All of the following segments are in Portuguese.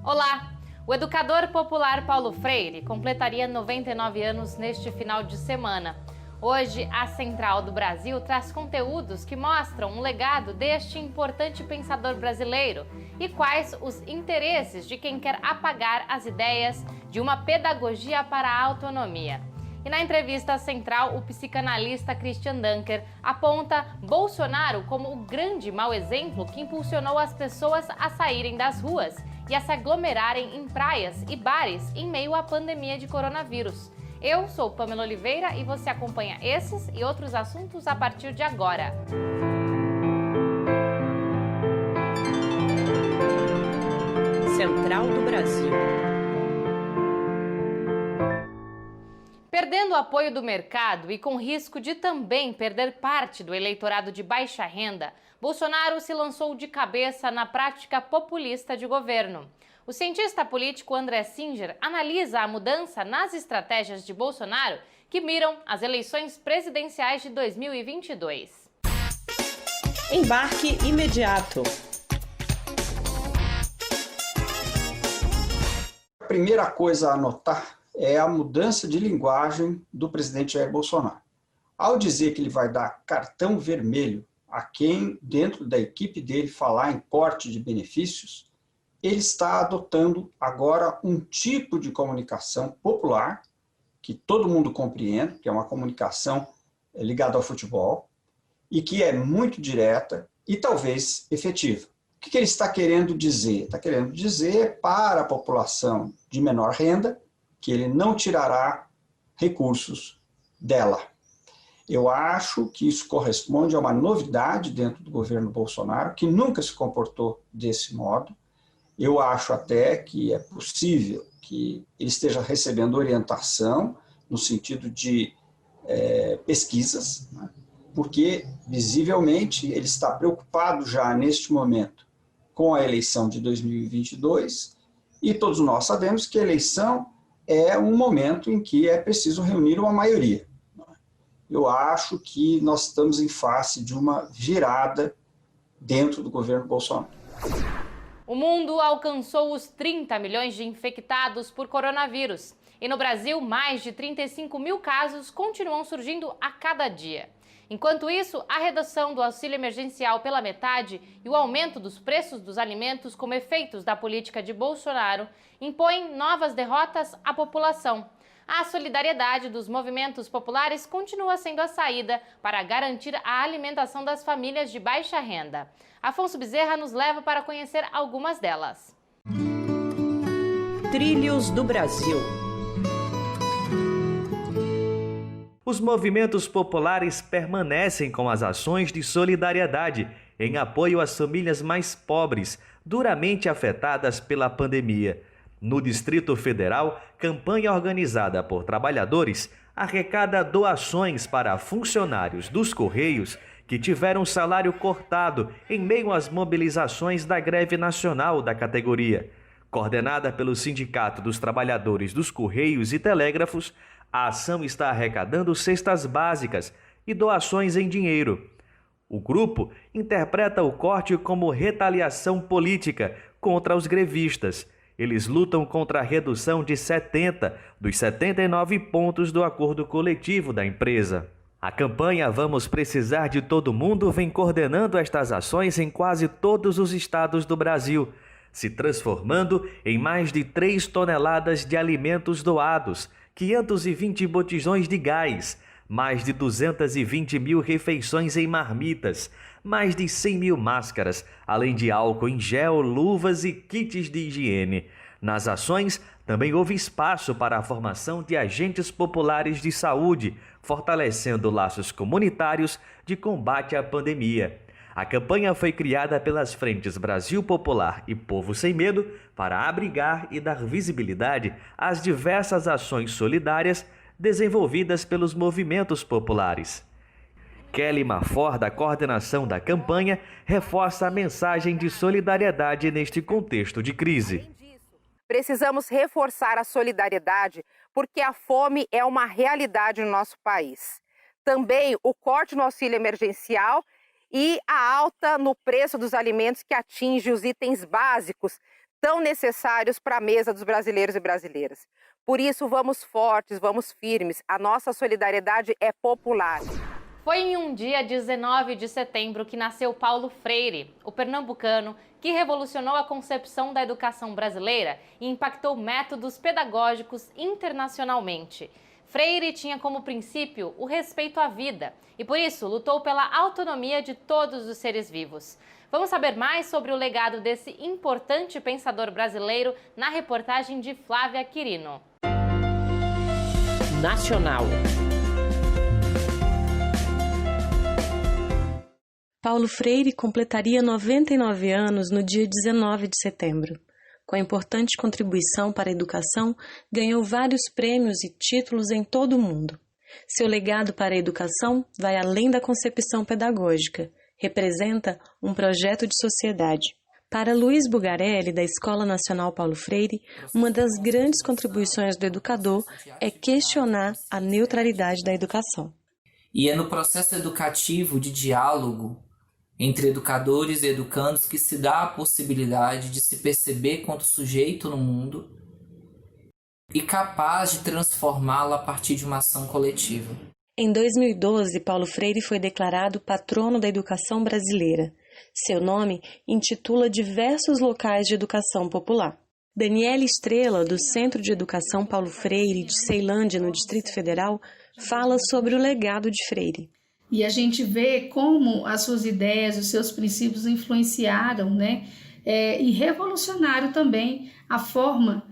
Olá! O educador popular Paulo Freire completaria 99 anos neste final de semana. Hoje, a Central do Brasil traz conteúdos que mostram um legado deste importante pensador brasileiro e quais os interesses de quem quer apagar as ideias de uma pedagogia para a autonomia. E na entrevista central, o psicanalista Christian Dunker aponta Bolsonaro como o grande mau exemplo que impulsionou as pessoas a saírem das ruas e a se aglomerarem em praias e bares em meio à pandemia de coronavírus. Eu sou Pamela Oliveira e você acompanha esses e outros assuntos a partir de agora. Central do Brasil. Perdendo o apoio do mercado e com risco de também perder parte do eleitorado de baixa renda, Bolsonaro se lançou de cabeça na prática populista de governo. O cientista político André Singer analisa a mudança nas estratégias de Bolsonaro que miram as eleições presidenciais de 2022. Embarque imediato. A primeira coisa a anotar é a mudança de linguagem do presidente Jair Bolsonaro. Ao dizer que ele vai dar cartão vermelho a quem, dentro da equipe dele, falar em corte de benefícios, ele está adotando agora um tipo de comunicação popular, que todo mundo compreende, que é uma comunicação ligada ao futebol, e que é muito direta e talvez efetiva. O que ele está querendo dizer? Está querendo dizer para a população de menor renda que ele não tirará recursos dela. Eu acho que isso corresponde a uma novidade dentro do governo Bolsonaro, que nunca se comportou desse modo. Eu acho até que é possível que ele esteja recebendo orientação no sentido de pesquisas, né? Porque, visivelmente, ele está preocupado já neste momento com a eleição de 2022 e todos nós sabemos que a eleição é um momento em que é preciso reunir uma maioria. Eu acho que nós estamos em face de uma virada dentro do governo Bolsonaro. O mundo alcançou os 30 milhões de infectados por coronavírus. E no Brasil, mais de 35 mil casos continuam surgindo a cada dia. Enquanto isso, a redução do auxílio emergencial pela metade e o aumento dos preços dos alimentos como efeitos da política de Bolsonaro impõem novas derrotas à população. A solidariedade dos movimentos populares continua sendo a saída para garantir a alimentação das famílias de baixa renda. Afonso Bezerra nos leva para conhecer algumas delas. Trilhos do Brasil. Os movimentos populares permanecem com as ações de solidariedade em apoio às famílias mais pobres, duramente afetadas pela pandemia. No Distrito Federal, campanha organizada por trabalhadores arrecada doações para funcionários dos Correios que tiveram salário cortado em meio às mobilizações da greve nacional da categoria. Coordenada pelo Sindicato dos Trabalhadores dos Correios e Telégrafos, a ação está arrecadando cestas básicas e doações em dinheiro. O grupo interpreta o corte como retaliação política contra os grevistas. Eles lutam contra a redução de 70 dos 79 pontos do acordo coletivo da empresa. A campanha Vamos Precisar de Todo Mundo vem coordenando estas ações em quase todos os estados do Brasil, se transformando em mais de 3 toneladas de alimentos doados, 520 botijões de gás, mais de 220 mil refeições em marmitas, mais de 100 mil máscaras, além de álcool em gel, luvas e kits de higiene. Nas ações, também houve espaço para a formação de agentes populares de saúde, fortalecendo laços comunitários de combate à pandemia. A campanha foi criada pelas frentes Brasil Popular e Povo Sem Medo para abrigar e dar visibilidade às diversas ações solidárias desenvolvidas pelos movimentos populares. Kelly Mafor, da coordenação da campanha, reforça a mensagem de solidariedade neste contexto de crise. Precisamos reforçar a solidariedade porque a fome é uma realidade no nosso país. Também o corte no auxílio emergencial e a alta no preço dos alimentos que atinge os itens básicos tão necessários para a mesa dos brasileiros e brasileiras. Por isso, vamos fortes, vamos firmes. A nossa solidariedade é popular. Foi em um dia 19 de setembro que nasceu Paulo Freire, o pernambucano que revolucionou a concepção da educação brasileira e impactou métodos pedagógicos internacionalmente. Freire tinha como princípio o respeito à vida e, por isso, lutou pela autonomia de todos os seres vivos. Vamos saber mais sobre o legado desse importante pensador brasileiro na reportagem de Flávia Quirino. Nacional. Paulo Freire completaria 99 anos no dia 19 de setembro. Com a importante contribuição para a educação, ganhou vários prêmios e títulos em todo o mundo. Seu legado para a educação vai além da concepção pedagógica, representa um projeto de sociedade. Para Luiz Bugarelli, da Escola Nacional Paulo Freire, uma das grandes contribuições do educador é questionar a neutralidade da educação. E é no processo educativo de diálogo entre educadores e educandos que se dá a possibilidade de se perceber quanto sujeito no mundo e capaz de transformá-lo a partir de uma ação coletiva. Em 2012, Paulo Freire foi declarado patrono da educação brasileira. Seu nome intitula diversos locais de educação popular. Daniela Estrela, do Centro de Educação Paulo Freire de Ceilândia, no Distrito Federal, fala sobre o legado de Freire. E a gente vê como as suas ideias, os seus princípios influenciaram, e revolucionaram também a forma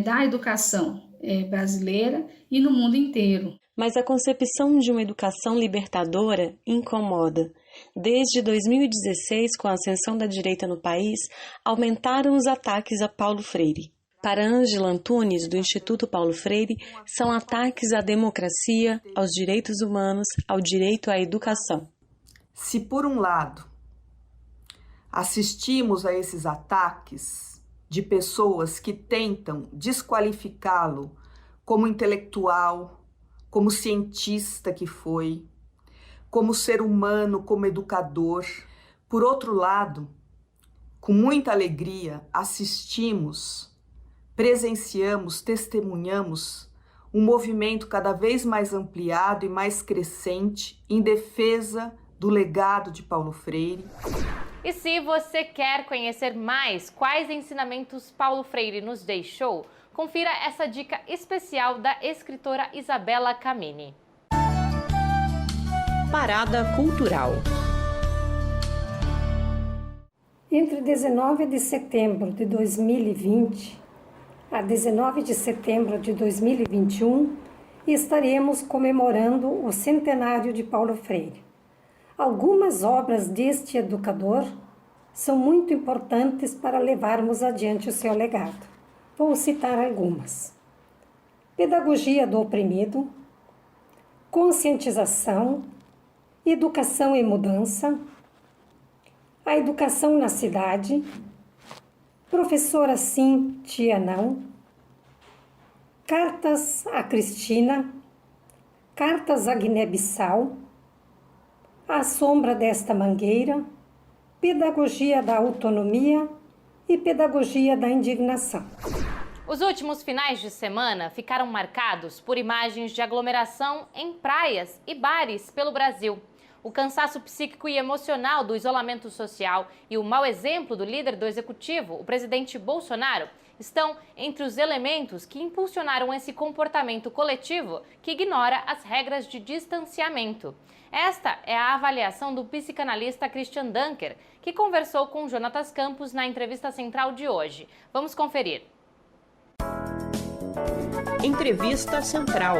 da educação brasileira e no mundo inteiro. Mas a concepção de uma educação libertadora incomoda. Desde 2016, com a ascensão da direita no país, aumentaram os ataques a Paulo Freire. Para Ângela Antunes, do Instituto Paulo Freire, são ataques à democracia, aos direitos humanos, ao direito à educação. Se, por um lado, assistimos a esses ataques de pessoas que tentam desqualificá-lo como intelectual, como cientista que foi, como ser humano, como educador, por outro lado, com muita alegria, presenciamos, testemunhamos um movimento cada vez mais ampliado e mais crescente em defesa do legado de Paulo Freire. E se você quer conhecer mais quais ensinamentos Paulo Freire nos deixou, confira essa dica especial da escritora Isabela Camini. Parada cultural. Entre 19 de setembro de 2020 a 19 de setembro de 2021, estaremos comemorando o centenário de Paulo Freire. Algumas obras deste educador são muito importantes para levarmos adiante o seu legado. Vou citar algumas: Pedagogia do Oprimido, Conscientização, Educação e Mudança, A Educação na Cidade, Professora Sim, Tia Não, Cartas a Cristina, Cartas a Guiné-Bissau, A Sombra desta Mangueira, Pedagogia da Autonomia e Pedagogia da Indignação. Os últimos finais de semana ficaram marcados por imagens de aglomeração em praias e bares pelo Brasil. O cansaço psíquico e emocional do isolamento social e o mau exemplo do líder do executivo, o presidente Bolsonaro, estão entre os elementos que impulsionaram esse comportamento coletivo que ignora as regras de distanciamento. Esta é a avaliação do psicanalista Christian Dunker, que conversou com Jonatas Campos na entrevista central de hoje. Vamos conferir. Entrevista Central.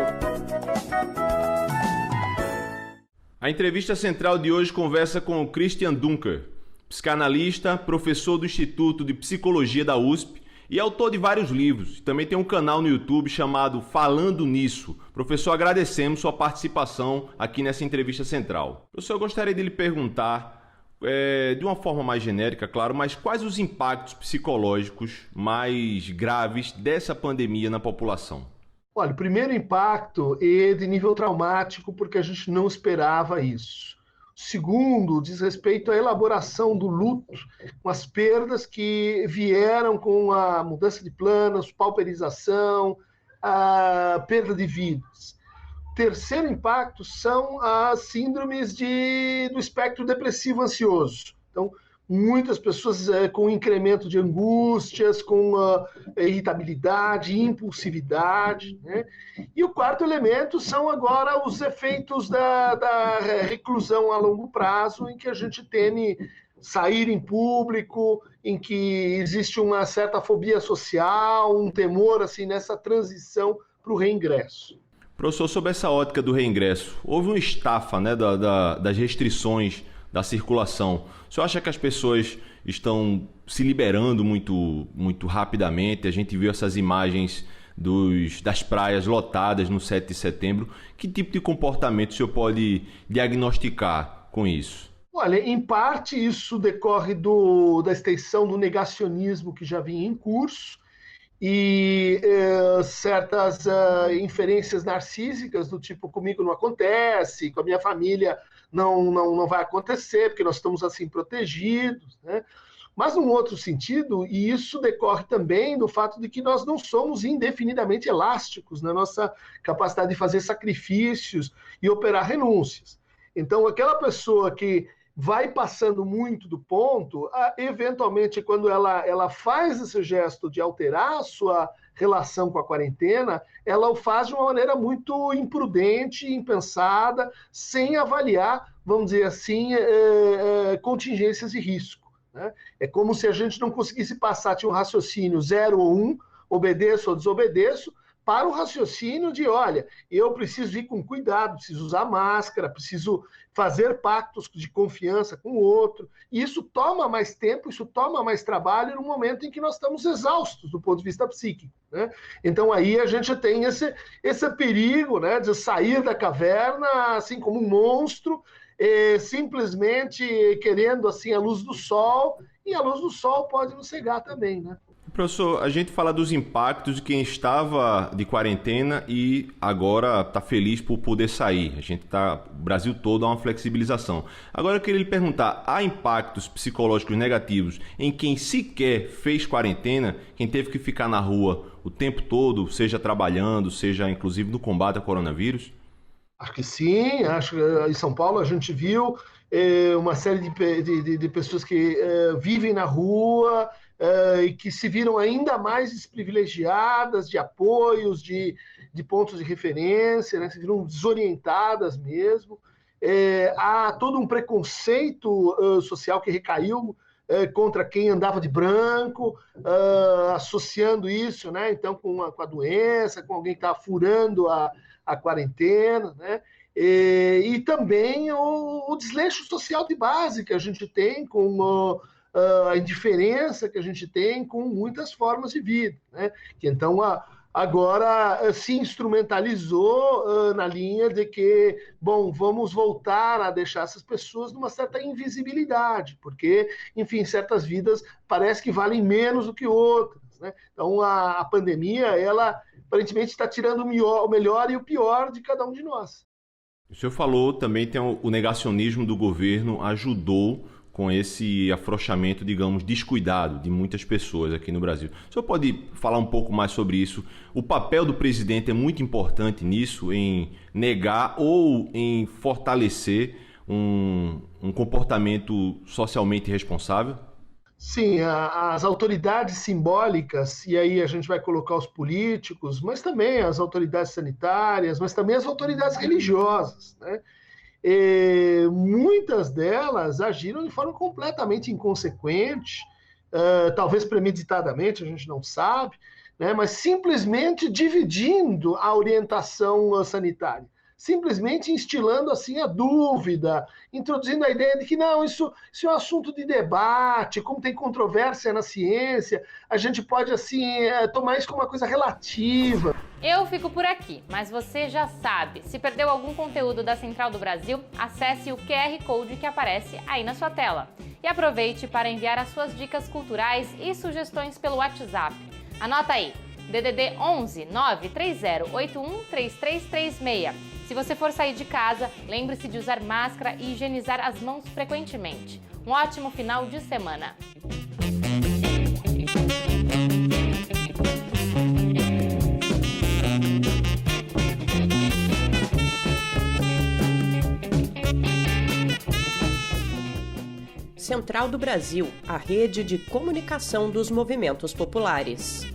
A entrevista central de hoje conversa com o Christian Dunker, psicanalista, professor do Instituto de Psicologia da USP e autor de vários livros. Também tem um canal no YouTube chamado Falando Nisso. Professor, agradecemos sua participação aqui nessa entrevista central. Professor, eu gostaria de lhe perguntar, de uma forma mais genérica, claro, mas quais os impactos psicológicos mais graves dessa pandemia na população? Olha, o primeiro impacto é de nível traumático, porque a gente não esperava isso. segundo diz respeito à elaboração do luto, com as perdas que vieram com a mudança de planos, pauperização, a perda de vidas. Terceiro impacto são as síndromes do espectro depressivo ansioso. Então, muitas pessoas com incremento de angústias, com irritabilidade, impulsividade, né? E o quarto elemento são agora os efeitos da reclusão a longo prazo, em que a gente teme sair em público, em que existe uma certa fobia social, um temor assim, nessa transição para o reingresso. Professor, sobre essa ótica do reingresso, houve uma estafa, né, das restrições da circulação. O senhor acha que as pessoas estão se liberando muito rapidamente? A gente viu essas imagens das praias lotadas no 7 de setembro. Que tipo de comportamento o senhor pode diagnosticar com isso? Olha, em parte isso decorre da extensão do negacionismo que já vinha em curso e certas inferências narcísicas do tipo, comigo não acontece, com a minha família não vai acontecer, porque nós estamos assim protegidos, né? Mas num outro sentido, e isso decorre também do fato de que nós não somos indefinidamente elásticos na nossa capacidade de fazer sacrifícios e operar renúncias. Então, aquela pessoa que vai passando muito do ponto, eventualmente, quando ela faz esse gesto de alterar a sua relação com a quarentena, ela o faz de uma maneira muito imprudente, impensada, sem avaliar, vamos dizer assim, contingências de risco, né? É como se a gente não conseguisse passar de um raciocínio 0 ou 1, obedeço ou desobedeço, para o raciocínio de, olha, eu preciso ir com cuidado, preciso usar máscara, preciso fazer pactos de confiança com o outro. E isso toma mais tempo, isso toma mais trabalho no momento em que nós estamos exaustos do ponto de vista psíquico, né? Então aí a gente tem esse perigo, né, de sair da caverna assim como um monstro, simplesmente querendo assim a luz do sol, e a luz do sol pode nos cegar também, né? Professor, a gente fala dos impactos de quem estava de quarentena e agora está feliz por poder sair. O Brasil todo há uma flexibilização. Agora eu queria lhe perguntar, há impactos psicológicos negativos em quem sequer fez quarentena, quem teve que ficar na rua o tempo todo, seja trabalhando, seja inclusive no combate ao coronavírus? Acho que sim, acho que em São Paulo a gente viu uma série de pessoas que vivem na rua, e que se viram ainda mais desprivilegiadas de apoios, de pontos de referência, né? Se viram desorientadas mesmo. Há todo um preconceito social que recaiu contra quem andava de branco, associando isso, né, então, com a doença, com alguém que estava furando a quarentena, né? E também o desleixo social de base que a gente tem com a indiferença que a gente tem com muitas formas de vida, né? Que então agora se instrumentalizou na linha de que, bom, vamos voltar a deixar essas pessoas numa certa invisibilidade, porque, enfim, certas vidas parece que valem menos do que outras, né? Então a pandemia, ela aparentemente está tirando o melhor e o pior de cada um de nós. O senhor falou também, tem o negacionismo do governo ajudou com esse afrouxamento, digamos, descuidado de muitas pessoas aqui no Brasil. O senhor pode falar um pouco mais sobre isso? O papel do presidente é muito importante nisso, em negar ou em fortalecer um comportamento socialmente responsável? Sim, as autoridades simbólicas, e aí a gente vai colocar os políticos, mas também as autoridades sanitárias, mas também as autoridades religiosas, né? Muitas delas agiram de forma completamente inconsequente, talvez premeditadamente, a gente não sabe, né, mas simplesmente dividindo a orientação sanitária, simplesmente instilando assim a dúvida, introduzindo a ideia de que não, isso é um assunto de debate, como tem controvérsia na ciência, a gente pode assim tomar isso como uma coisa relativa. Eu fico por aqui, mas você já sabe, se perdeu algum conteúdo da Central do Brasil, acesse o QR Code que aparece aí na sua tela. E aproveite para enviar as suas dicas culturais e sugestões pelo WhatsApp. Anota aí, DDD 11 93081 3336. Se você for sair de casa, lembre-se de usar máscara e higienizar as mãos frequentemente. Um ótimo final de semana! Central do Brasil, a rede de comunicação dos movimentos populares.